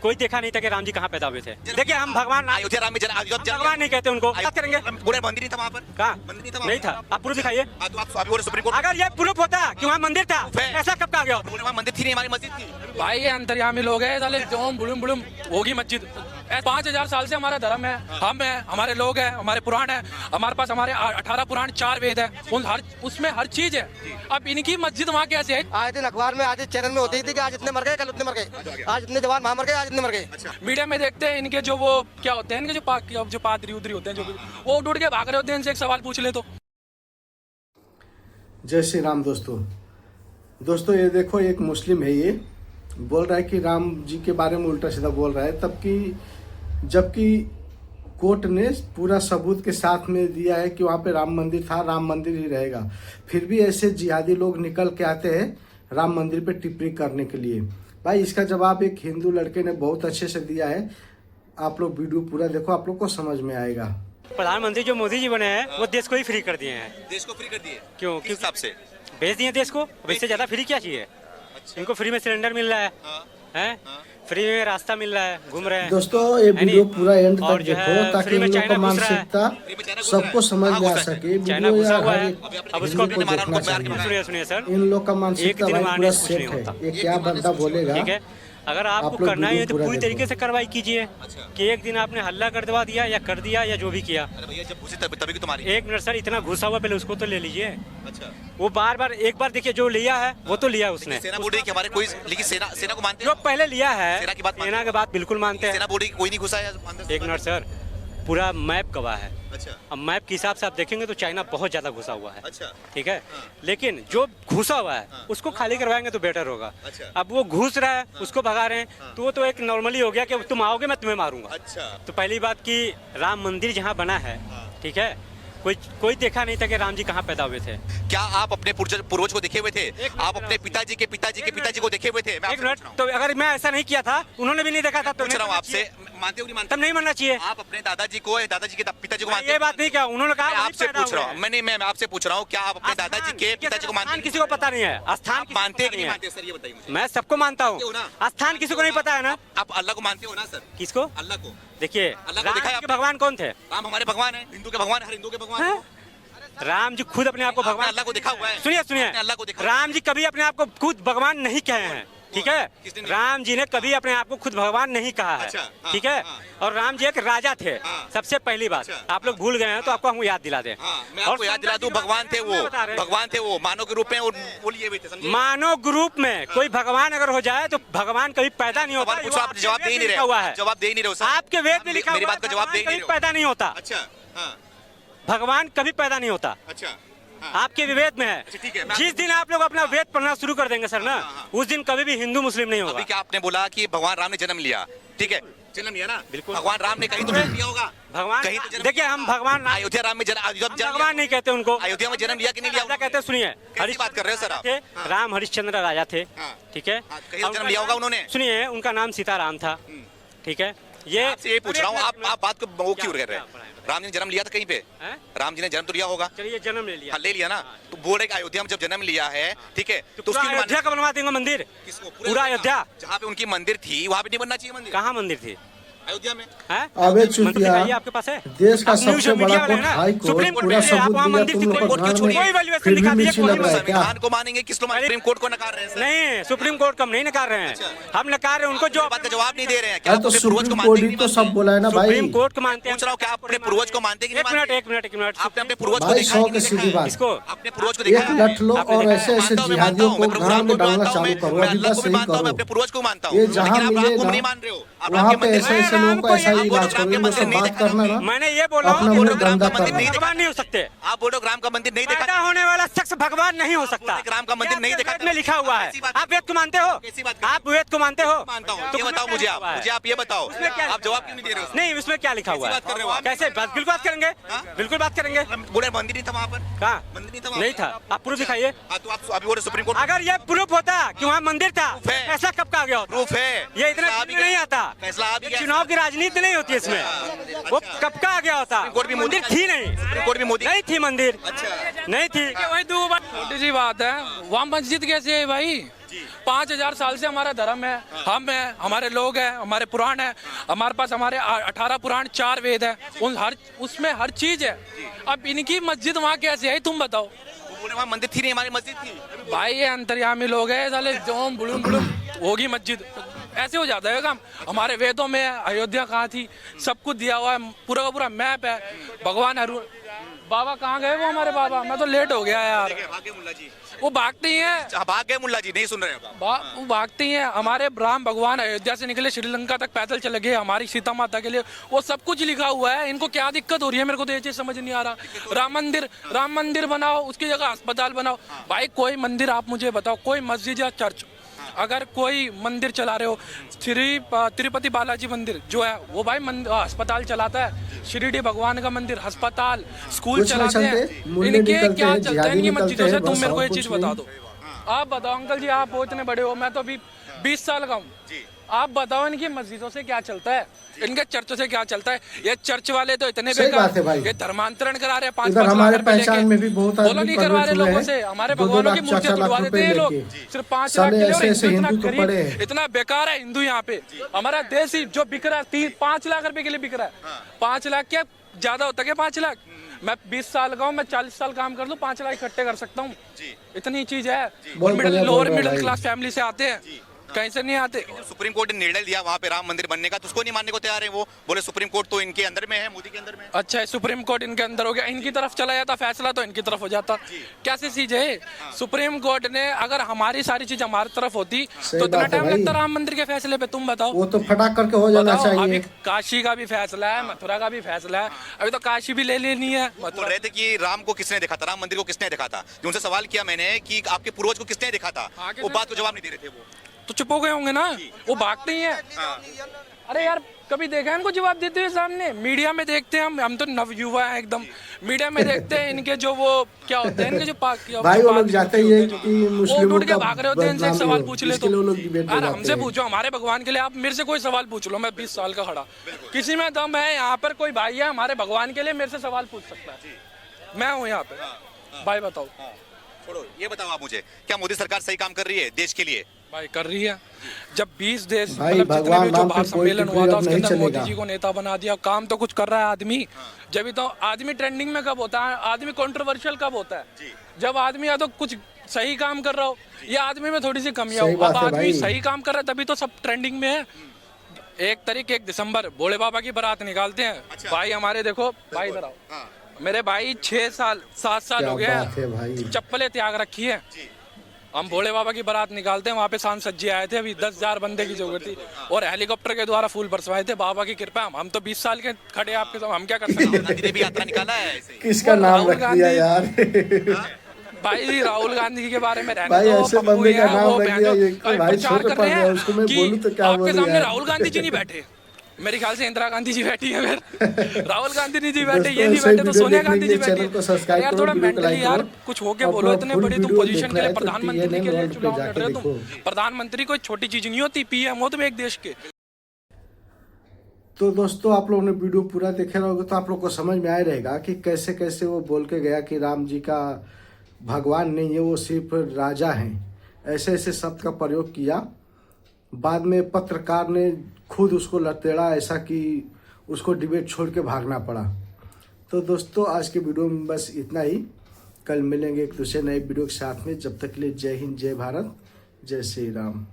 कोई देखा नहीं था कि राम जी कहाँ पैदा हुए थे। देखिए हम भगवान अयोध्या राम में भगवान नहीं कहते उनको, क्या करेंगे? पूरे मंदिर नहीं था वहाँ पर, कहाँ मंदिर नहीं था, नहीं था। आप प्रूफ दिखाइए। तो आप अभी बोले सुप्रीम कोर्ट, अगर ये प्रूफ होता कि वहाँ मंदिर था, ऐसा कब कहा गया? बोले वहाँ मंदिर थी नहीं, हमारी मस्जिद थी। भाई ये अंतर्यामी लोग हैं साले, जो बुलुम बुलुम होगी मस्जिद। 5000 साल से हमारा धर्म है, हम हैं, हमारे लोग हैं, हमारे पुराण है, हमारे पास हमारे 18 पुराण 4 वेद है, उसमें हर चीज है। अब इनकी मस्जिद वहाँ कैसे है? आज दिन अखबार में, आज चैनल में होती थी कि आज इतने मर गए, कल उतने मर गए, आज इतने जवान वहाँ मर गए, आज इतने मर गए। मीडिया में देखते हैं इनके जो वो क्या होते हैं, इनके जो पादरी उदरी होते हैं, जो वो उठ के भाग रहे होते हैं, इनसे एक सवाल पूछ ले तो। जय श्री राम दोस्तों ये देखो, एक मुस्लिम है, ये बोल रहा है कि राम जी के बारे में उल्टा सीधा बोल रहा है, जबकि कोर्ट ने पूरा सबूत के साथ में दिया है कि वहाँ पे राम मंदिर था, राम मंदिर ही रहेगा। फिर भी ऐसे जिहादी लोग निकल के आते हैं राम मंदिर पे टिप्पणी करने के लिए। भाई इसका जवाब एक हिंदू लड़के ने बहुत अच्छे से दिया है। आप लोग वीडियो पूरा देखो, आप लोग को समझ में आएगा। प्रधानमंत्री जो मोदी जी बने हैं वो देश को ही फ्री कर दिए हैं। देश को फ्री कर दिए क्यों? किस हिसाब से भेज दिए देश को, इससे ज्यादा फ्री क्या चाहिए? इनको फ्री में सिलेंडर मिल रहा है, हैं? फ्री में रास्ता मिल रहा है, घूम रहे हैं। दोस्तों ये वीडियो पूरा एंड तक देखो ताकि इन लोग का मानसिकता सबको समझ में आ सके। चाइना घुसा हुआ है, अब उसको देखना चाहिए। सुनिए सर, इन लोग का मानसिकता भाई पूरा सेट है। ये क्या बंदा बोलेगा? ठीक है, अगर आपको करना है तो पूरी तरीके से कार्रवाई कीजिए कि एक दिन आपने हल्ला कर दिया या जो भी किया। तभी तुम्हारी एक मिनट सर, इतना घुसा हुआ पहले उसको तो ले लीजिए। अच्छा, वो बार एक बार देखिए, जो लिया है वो तो लिया उसने। सेना बोल रही है कि हमारे कोई, लेकिन सेना को मानते जो पहले लिया है, सेना की बात बिल्कुल मानते हैं। सेना बोल रही है कोई नहीं घुसा है। एक मिनट सर, पूरा मैप गवाह है। अच्छा, अब मैप के हिसाब से आप देखेंगे तो चाइना बहुत ज्यादा घुसा हुआ है। अच्छा, ठीक है, लेकिन जो घुसा हुआ है उसको खाली करवाएंगे तो बेटर होगा। अच्छा, अब वो घुस रहा है, उसको भगा रहे हैं, तो वो तो एक नॉर्मली हो गया कि तुम आओगे मैं तुम्हें मारूंगा। अच्छा, तो पहली बात कि राम मंदिर जहाँ बना है, ठीक है, कोई देखा नहीं था कि राम जी कहाँ पैदा हुए थे। क्या आप अपने पूर्वज को देखे हुए थे? आप अपने पिताजी के पिताजी को देखे हुए थे? एक मिनट, तो अगर मैं ऐसा नहीं किया था, उन्होंने भी नहीं देखा था, तो पूछ रहा हूँ आपसे, मानते हो नहीं मानते? तब नहीं मानना चाहिए। आप अपने दादाजी के पिताजी को मानते? ये बात नहीं क्या उन्होंने कहा? आपसे पूछ रहा हूँ मैं आपसे पूछ रहा हूँ, क्या आप अपने दादाजी के पिताजी को मानते? किसी को पता नहीं है स्थान मानते कि नहीं मानते सर, ये बताइए मुझे। मैं सबको मानता हूँ, स्थान किसी को नहीं पता है ना। आप अल्लाह को मानते हो ना सर? किसको? अल्लाह को। देखिए, अल्लाह को देखा है? भगवान कौन थे? राम हमारे भगवान है, हिंदू के भगवान, हर हिंदू के भगवान। राम जी खुद अपने आप को भगवान, अल्लाह को देखा हुआ है। सुनिए, अल्लाह को देखा। राम जी कभी अपने आप को खुद भगवान नहीं कहे हैं, ठीक है? राम जी ने कभी अपने आप को खुद भगवान नहीं कहा है, ठीक है? और राम जी एक राजा थे, सबसे पहली बात। आप लोग भूल गए हैं तो आपको हम याद दिला दें। मैं आपको याद दिला दूं, भगवान थे वो, मानव के रूप में बोलिए हुए थे। मानव रूप में कोई भगवान अगर हो जाए तो भगवान कभी पैदा नहीं होता। आप जवाब दे ही नहीं रहे, जवाब दे ही नहीं रहे। आपके वेद में लिखा, मेरी बात का जवाब दे ही नहीं रहे। पैदा नहीं होता। अच्छा, भगवान कभी पैदा नहीं होता। अच्छा, आपके वेद में है। जिस दिन आप लोग अपना वेद पढ़ना शुरू कर देंगे सर ना, उस दिन कभी भी हिंदू मुस्लिम नहीं होगा। अभी क्या आपने बोला कि भगवान राम ने जन्म लिया, ठीक है, जन्म लिया ना? बिल्कुल, भगवान राम ने कहीं तो जन्म लिया होगा। भगवान कहीं तो देखिए, हम भगवान अयोध्या राम में भगवान नहीं कहते उनको। अयोध्या में जन्म लिया कि नहीं लिया कहते? सुनिए, हरी बात कर रहे हो सर आप। राम हरिश्चंद्र राजा थे, ठीक है, कहीं जन्म लिया होगा उन्होंने। सुनिए, उनका नाम सीताराम था, ठीक है। ये पूछ रहा हूँ, आप बात को वो क्यों कर रहे हैं? राम जी ने जन्म लिया था कहीं पे? राम जी ने जन्म तो लिया होगा। चलिए, जन्म ले लिया। हाँ, ले लिया ना। तो बोल रहे अयोध्या में जब जन्म लिया है, ठीक है, तो उसकी अयोध्या का बनवा देंगे मंदिर। किसको? पूरा अयोध्या जहाँ पे उनकी मंदिर थी वहाँ पे नहीं बनना चाहिए मंदिर? कहाँ मंदिर थी? अयोध्या में। अबे चुतिया, आपके पास है? देश का सबसे बड़ा कोर्ट हाई कोर्ट पूरा सबूत दिया, तुम लोग को ध्यान में फिर भी मिर्ची लग रहा है क्या? संविधान को मानेंगे, किस लोग सुप्रीम कोर्ट को नकार रहे हैं? नहीं, सुप्रीम कोर्ट को हम नहीं नकार रहे हैं, हम नकार रहे हैं उनको जो बात का जवाब नहीं दे रहे हैं। क्या तो सुप्रीम कोर्ट ही तो सब बोला है ना भाई। सुप्रीम कोर्ट को मानते हैं। पूछ रहा हूँ, क्या आप अपने पूर्वज को मानते कि नहीं मानते? एक मिनट, आपने अपने पूर्वज को भाई देखा? 100 की सीधी बात। इसको अपने पूर्वज को देखा? एक लठ लो और ऐसे ऐसे जिहादियों को गांव में डालना चालू करो, अभी बस सही करो। अपने पूर्वज को मानता हूँ, ये जहाँ नहीं मिले मान रहे हो वहाँ पे ऐसे ऐसे लोगों को ऐसा ही इलाज करो। इन लोग से बात करना ना, मैंने ये बोला अपना मुंह गंदा करना। भगवान नहीं हो सकते। आप बोलो राम का मंदिर नहीं देखा? पैदा होने वाला शख्स भगवान नहीं हो सकता। राम का मंदिर नहीं देखा? में लिखा हुआ है। आप वेद को मानते हो? आप वेद को मानते हो? मानता हूँ। ये बताओ मुझे, आप ये बताओ, आप जवाब क्यों नहीं दे रहे हो? नहीं, इसमें क्या लिखा हुआ है? कैसे? बिल्कुल बात करेंगे, बिल्कुल बात करेंगे। बोले मंदिर नहीं था वहाँ पर? कहाँ मंदिर नहीं था? नहीं था। आप प्रूफ दिखाइए। तो आप अभी बोले सुप्रीम कोर्ट। अगर ये प्रूफ होता कि वहाँ मंदिर था, ऐसा कब कहा गया? प्रूफ है, ये इतना नहीं आता। फैसला चुनाव की राजनीति नहीं होती इसमें। वो कब का आ गया होता? मंदिर थी नहीं, कोर्ट भी मोदी नहीं थी मंदिर, नहीं थी। वही तो छोटी सी बात है, वहाँ मस्जिद कैसे है भाई? 5,000 साल से हमारा धर्म है, हम हैं, हमारे लोग हैं, हमारे पुराण है, हमारे पास हमारे 18 पुराण 4 वेद है, उसमें हर चीज है। अब इनकी मस्जिद वहाँ कैसे है तुम बताओ? वहाँ मंदिर थी नहीं, हमारी मस्जिद थी। भाई ये अंतर्यामी लोग हैं साले, जोम बुलुम बुलुम होगी मस्जिद, ऐसे हो जाता है काम। हमारे वेदों में है, अयोध्या कहाँ थी, सब कुछ दिया हुआ है, पूरा का पूरा मैप है। भगवान अरुण बाबा कहाँ गए वो हमारे बाबा? मैं तो लेट हो गया यार। मुल्ला जी वो भागते ही हैं, भाग गए, मुल्ला जी नहीं सुन रहे हैं। वो भागते ही हैं। हमारे राम भगवान अयोध्या से निकले, श्रीलंका तक पैदल चले गए, हमारी सीता माता के लिए वो सब कुछ लिखा हुआ है। इनको क्या दिक्कत हो रही है मेरे को तो ये चीज समझ नहीं आ रहा। राम मंदिर बनाओ, उसकी जगह अस्पताल बनाओ। भाई कोई मंदिर आप मुझे बताओ, कोई मस्जिद या चर्च, अगर कोई मंदिर चला रहे हो, तिरुपति बालाजी मंदिर जो है वो भाई अस्पताल चलाता है, शिरडी भगवान का मंदिर अस्पताल, स्कूल चलाते हैं। इनके क्या चलता है इनकी मस्जिदों से? तुम मेरे को ये चीज बता दो। आप बताओ अंकल जी, आप वो इतने बड़े हो, मैं तो अभी 20 साल का हूँ। आप बताओ इनकी मस्जिदों से क्या चलता है, इनके चर्चों से क्या चलता है? ये चर्च वाले तो इतने बेकार है, ये धर्मांतरण करा रहे हैं 5-5 हमारे लाख रुपए पहचान में भी बहुत लेके। बोलो नहीं करवा रहे लोगों से, हमारे भगवानों की मूर्तियां तुड़वा देते हैं लोग सिर्फ 5 लाख के लिए। और हिंदू इतना गरीब, इतना बेकार है हिंदू यहाँ पे। हमारा देश ही जो बिक रहा है 5 लाख रुपए के लिए बिक रहा है। 5 लाख क्या ज्यादा होता है? 5 लाख मैं 20 साल का हूँ, मैं 40 साल काम कर लूँ, 5 लाख इकट्ठे कर सकता हूँ। इतनी चीज है। लोअर मिडिल क्लास फैमिली से आते हैं, कहीं से नहीं आते। सुप्रीम कोर्ट ने निर्णय दिया वहाँ पे राम मंदिर बनने का, तो उसको नहीं मानने को तैयार है। वो बोले सुप्रीम कोर्ट तो इनके अंदर में है, मोदी के अंदर में। अच्छा, सुप्रीम कोर्ट इनके अंदर हो गया, इनकी तरफ चला जाता फैसला तो इनकी तरफ हो जाता। कैसी चीज है? सुप्रीम कोर्ट ने अगर हमारी सारी चीज हमारी तरफ होती तो इतना टाइम लगता राम मंदिर के फैसले पे? तुम बताओ। वो तो फटाक करके हो जाना चाहिए। अभी काशी का भी फैसला है, मथुरा का भी फैसला है, अभी तो काशी भी ले लेनी है। बोल रहे थे कि राम को किसने देखा था, राम मंदिर को किसने देखा था? जो उनसे सवाल किया मैंने कि आपके पूर्वज को किसने देखा था, वो बात को जवाब नहीं दे रहे थे। वो तो चुप हो गए होंगे ना, वो भागते ही हैं। अरे यार कभी देखा है इनको जवाब देते हुए सामने? मीडिया में देखते हैं हम तो नव युवा हैं एकदम, मीडिया में देखते हैं इनके जो वो क्या होते हैं, इनके जो भाई वो लोग जाते ही है कि मुस्लिमों का भाग रहे होते हैं। इनसे एक सवाल पूछ ले तो यार हमसे पूछो, हमारे भगवान के लिए आप मेरे से कोई सवाल पूछ लो, मैं 20 साल का खड़ा, किसी में दम है यहाँ पर कोई भाई है हमारे भगवान के लिए मेरे से सवाल पूछ सकता है? मैं हूँ यहाँ पे। भाई बताओ, छोड़ो ये बताओ आप मुझे, क्या मोदी सरकार सही काम कर रही है देश के लिए? भाई कर रही है। जब 20 देश भाई मतलब जितने भी जो बाहर सम्मेलन हुआ था उसके अंदर मोदी चलेगा। जी को नेता बना दिया, काम तो कुछ कर रहा है आदमी। जब तो आदमी ट्रेंडिंग में कब होता है, आदमी कंट्रोवर्शियल कब होता है? जब आदमी या तो कुछ सही काम कर रहा हो या आदमी में थोड़ी सी कमियां हो। अब आदमी सही काम कर रहा है तभी तो सब ट्रेंडिंग में है। 1 दिसंबर भोले बाबा की बारात निकालते हैं। भाई हमारे देखो, भाई इधर आओ, मेरे भाई 6-7 साल हो गए चप्पलें त्याग रखी है। हम भोले बाबा की बारात निकालते हैं, वहाँ पे सांसद जी आए थे, अभी 10,000 बंदे की जरूरत थी और हेलीकॉप्टर के द्वारा फूल बरसवाए थे। बाबा की कृपा, हम तो 20 साल के खड़े आपके साथ, हम क्या कर सकते हैं? गांधी ने भी यात्रा निकाला है। किसका नाम रख दिया यार? भाई राहुल गांधी के बारे में भाई ऐसे बंदे का नाम रख दिया, भाई छोटे पड़ गया, उसको मैं बोलूं तो क्या बोलूं? आपके सामने राहुल गांधी जी नहीं बैठे, मेरे ख्याल से इंदिरा गांधी जी बैठी है, फिर राहुल गांधी जी बैठे, ये नहीं बैठे तो सोनिया गांधी जी बैठी। यार थोड़ा मेंटली यार कुछ होके बोलो, इतने बड़ी तुम पोजीशन के लिए, प्रधानमंत्री के लिए चुनाव लड़ रहे हो तुम। प्रधानमंत्री कोई छोटी चीज नहीं होती, पीएम हो तुम एक देश के। तो दोस्तों आप लोगों ने वीडियो पूरा देखे रहोगे तो आप लोग को समझ में आया रहेगा कि कैसे कैसे वो बोल के गया कि राम जी का भगवान नहीं है, वो सिर्फ राजा हैं। ऐसे ऐसे शब्द का प्रयोग किया। बाद में पत्रकार ने खुद उसको लतेड़ा ऐसा कि उसको डिबेट छोड़ के भागना पड़ा। तो दोस्तों आज के वीडियो में बस इतना ही। कल मिलेंगे एक दूसरे नए वीडियो के साथ में। जब तक के लिए जय हिंद, जय भारत, जय श्री राम।